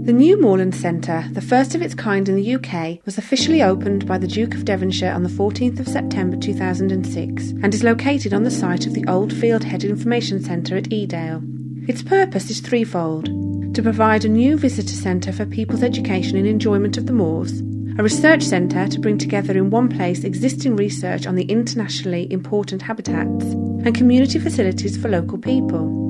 The new Moorland Centre, the first of its kind in the UK, was officially opened by the Duke of Devonshire on the 14th of September 2006 and is located on the site of the old Fieldhead Information Centre at Edale. Its purpose is threefold: to provide a new visitor centre for people's education and enjoyment of the moors, a research centre to bring together in one place existing research on the internationally important habitats, and community facilities for local people.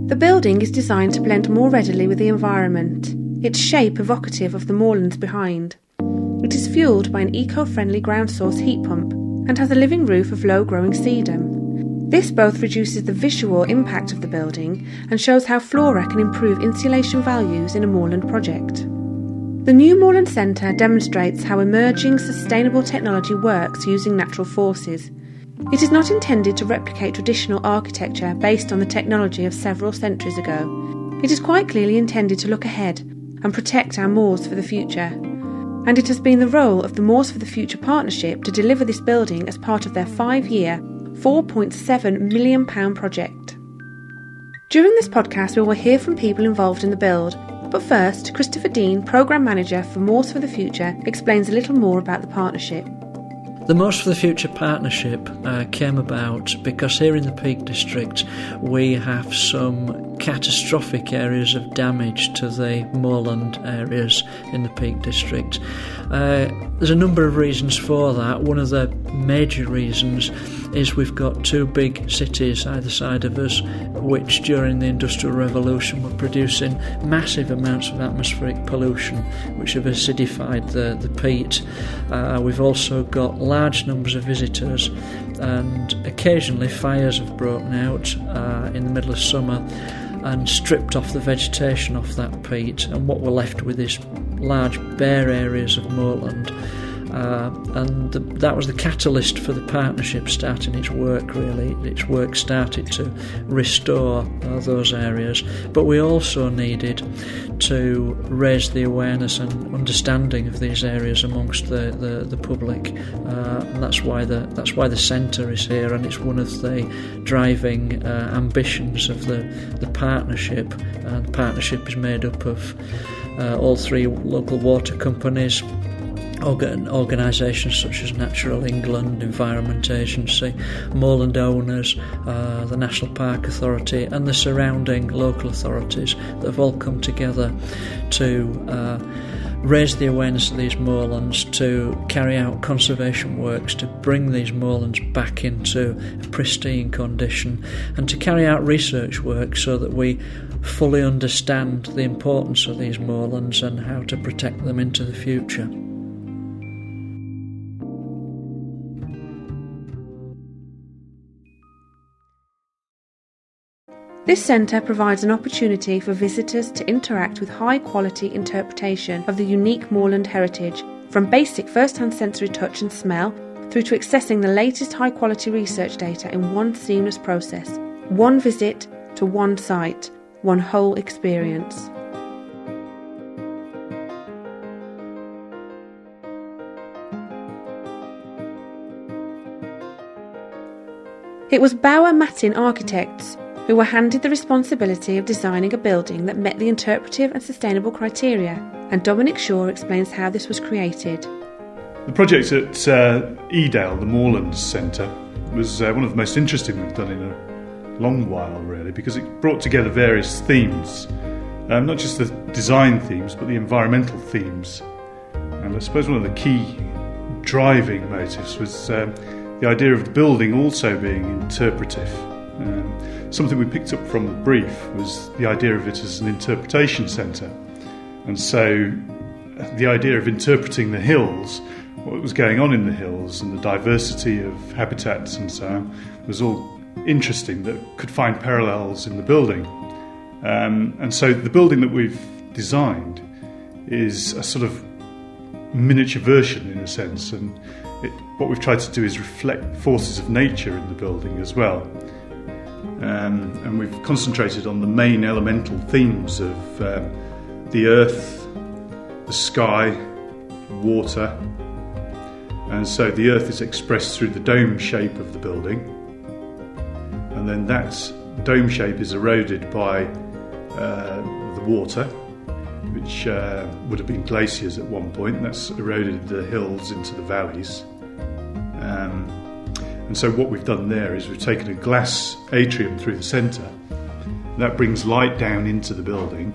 The building is designed to blend more readily with the environment, its shape evocative of the moorlands behind. It is fuelled by an eco-friendly ground source heat pump and has a living roof of low-growing sedum. This both reduces the visual impact of the building and shows how flora can improve insulation values in a moorland project. The new Moorland Centre demonstrates how emerging sustainable technology works using natural forces. It is not intended to replicate traditional architecture based on the technology of several centuries ago. It is quite clearly intended to look ahead and protect our moors for the future. And it has been the role of the Moors for the Future Partnership to deliver this building as part of their 5-year, £4.7 million project. During this podcast we will hear from people involved in the build, but first Christopher Dean, Programme Manager for Moors for the Future, explains a little more about the partnership. The Moors for the Future partnership came about because here in the Peak District we have some catastrophic areas of damage to the moorland areas in the Peak District. There's a number of reasons for that. One of the major reasons is we've got two big cities either side of us which during the Industrial Revolution were producing massive amounts of atmospheric pollution which have acidified the peat. We've also got large numbers of visitors and occasionally fires have broken out in the middle of summer and stripped off the vegetation off that peat, and what we're left with is large bare areas of moorland. That was the catalyst for the partnership starting its work, really. Its work started to restore those areas, but we also needed to raise the awareness and understanding of these areas amongst the public. And that's why the centre is here, and it's one of the driving ambitions of the partnership. And the partnership is made up of all three local water companies, organisations such as Natural England, Environment Agency, moorland owners, the National Park Authority and the surrounding local authorities that have all come together to raise the awareness of these moorlands, to carry out conservation works, to bring these moorlands back into a pristine condition, and to carry out research work so that we fully understand the importance of these moorlands and how to protect them into the future. This centre provides an opportunity for visitors to interact with high-quality interpretation of the unique moorland heritage, from basic first-hand sensory touch and smell through to accessing the latest high-quality research data in one seamless process. One visit to one site, one whole experience. It was Bauer Matin Architects who were handed the responsibility of designing a building that met the interpretive and sustainable criteria, and Dominic Shaw explains how this was created. The project at Edale, the Moorland Centre, was one of the most interesting we've done in a long while, really, because it brought together various themes, not just the design themes, but the environmental themes. And I suppose one of the key driving motives was the idea of the building also being interpretive. Something we picked up from the brief was the idea of it as an interpretation centre. And so the idea of interpreting the hills, what was going on in the hills and the diversity of habitats and so on, was all interesting, that could find parallels in the building. And so the building that we've designed is a sort of miniature version in a sense, and what we've tried to do is reflect forces of nature in the building as well. And we've concentrated on the main elemental themes of the earth, the sky, water. And so the earth is expressed through the dome shape of the building. And then that dome shape is eroded by the water. which would have been glaciers at one point, and that's eroded the hills into the valleys. And so what we've done there is we've taken a glass atrium through the centre. That brings light down into the building.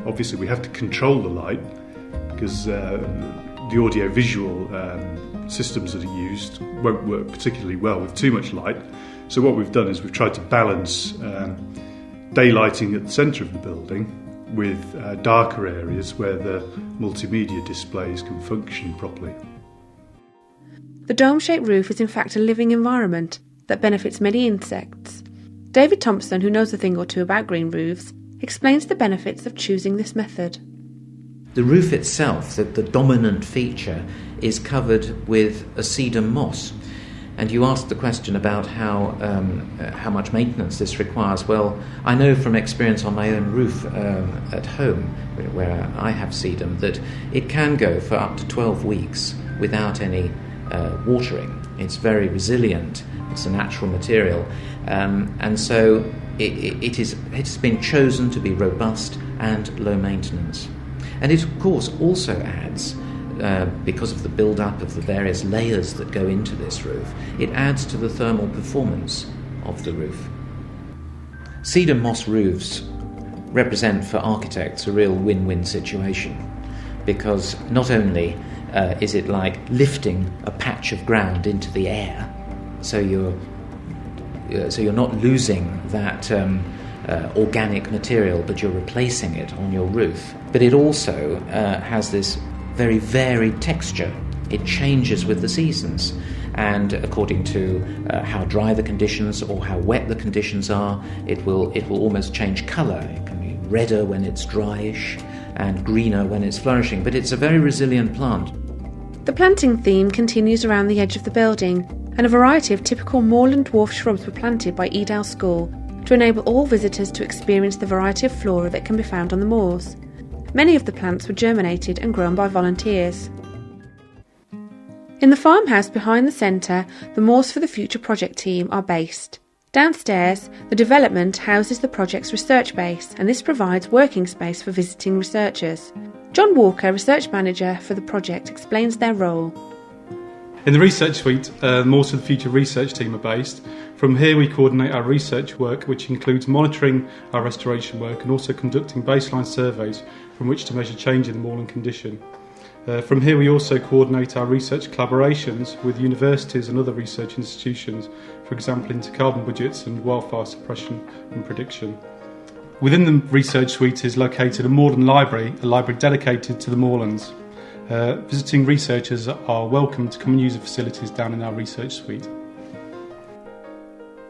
Obviously we have to control the light because the audio-visual systems that are used won't work particularly well with too much light. So what we've done is we've tried to balance daylighting at the centre of the building with darker areas where the multimedia displays can function properly. The dome-shaped roof is in fact a living environment that benefits many insects. David Thompson, who knows a thing or two about green roofs, explains the benefits of choosing this method. The roof itself, the dominant feature, is covered with a sedum moss. And you asked the question about how much maintenance this requires. Well, I know from experience on my own roof at home, where I have sedum, that it can go for up to 12 weeks without any watering. It's very resilient. It's a natural material. And so it has been chosen to be robust and low maintenance. And it, of course, also adds, because of the build-up of the various layers that go into this roof, it adds to the thermal performance of the roof. Cedar moss roofs represent for architects a real win-win situation, because not only is it like lifting a patch of ground into the air, so you're not losing that organic material, but you're replacing it on your roof. But it also has this very varied texture. It changes with the seasons, and according to how dry the conditions or how wet the conditions are, it will almost change colour. It can be redder when it's dryish and greener when it's flourishing, but it's a very resilient plant. The planting theme continues around the edge of the building, and a variety of typical moorland dwarf shrubs were planted by Edale School to enable all visitors to experience the variety of flora that can be found on the moors. Many of the plants were germinated and grown by volunteers. In the farmhouse behind the centre, the Moors for the Future project team are based. Downstairs, the development houses the project's research base, and this provides working space for visiting researchers. John Walker, research manager for the project, explains their role. In the research suite, the Moors for the Future research team are based. From here we coordinate our research work, which includes monitoring our restoration work and also conducting baseline surveys from which to measure change in the moorland condition. From here we also coordinate our research collaborations with universities and other research institutions, for example into carbon budgets and wildfire suppression and prediction. Within the research suite is located a moorland library, a library dedicated to the moorlands. Visiting researchers are welcome to come and use the facilities down in our research suite.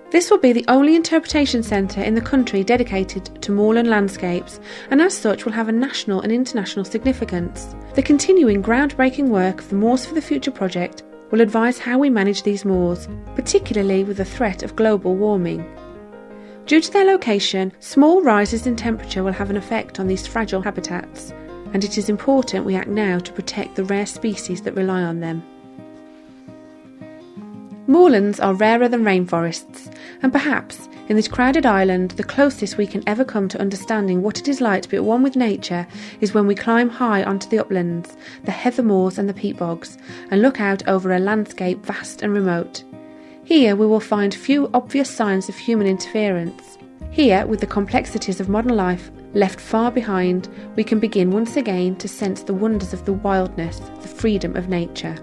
This will be the only interpretation centre in the country dedicated to moorland landscapes, and as such will have a national and international significance. The continuing groundbreaking work of the Moors for the Future project will advise how we manage these moors, particularly with the threat of global warming. Due to their location, small rises in temperature will have an effect on these fragile habitats, and it is important we act now to protect the rare species that rely on them. Moorlands are rarer than rainforests, and perhaps, in this crowded island, the closest we can ever come to understanding what it is like to be at one with nature is when we climb high onto the uplands, the heather moors and the peat bogs, and look out over a landscape vast and remote. Here we will find few obvious signs of human interference. Here, with the complexities of modern life left far behind, we can begin once again to sense the wonders of the wildness, the freedom of nature.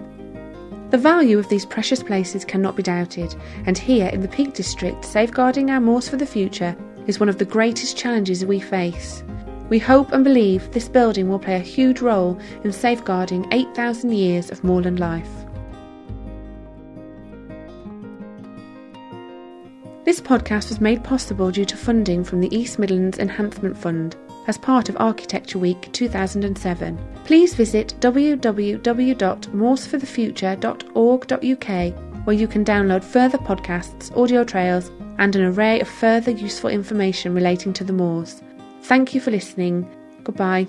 The value of these precious places cannot be doubted, and here in the Peak District, safeguarding our moors for the future is one of the greatest challenges we face. We hope and believe this building will play a huge role in safeguarding 8,000 years of moorland life. This podcast was made possible due to funding from the East Midlands Enhancement Fund as part of Architecture Week 2007. Please visit www.moorsforthefuture.org.uk, where you can download further podcasts, audio trails, and an array of further useful information relating to the moors. Thank you for listening. Goodbye.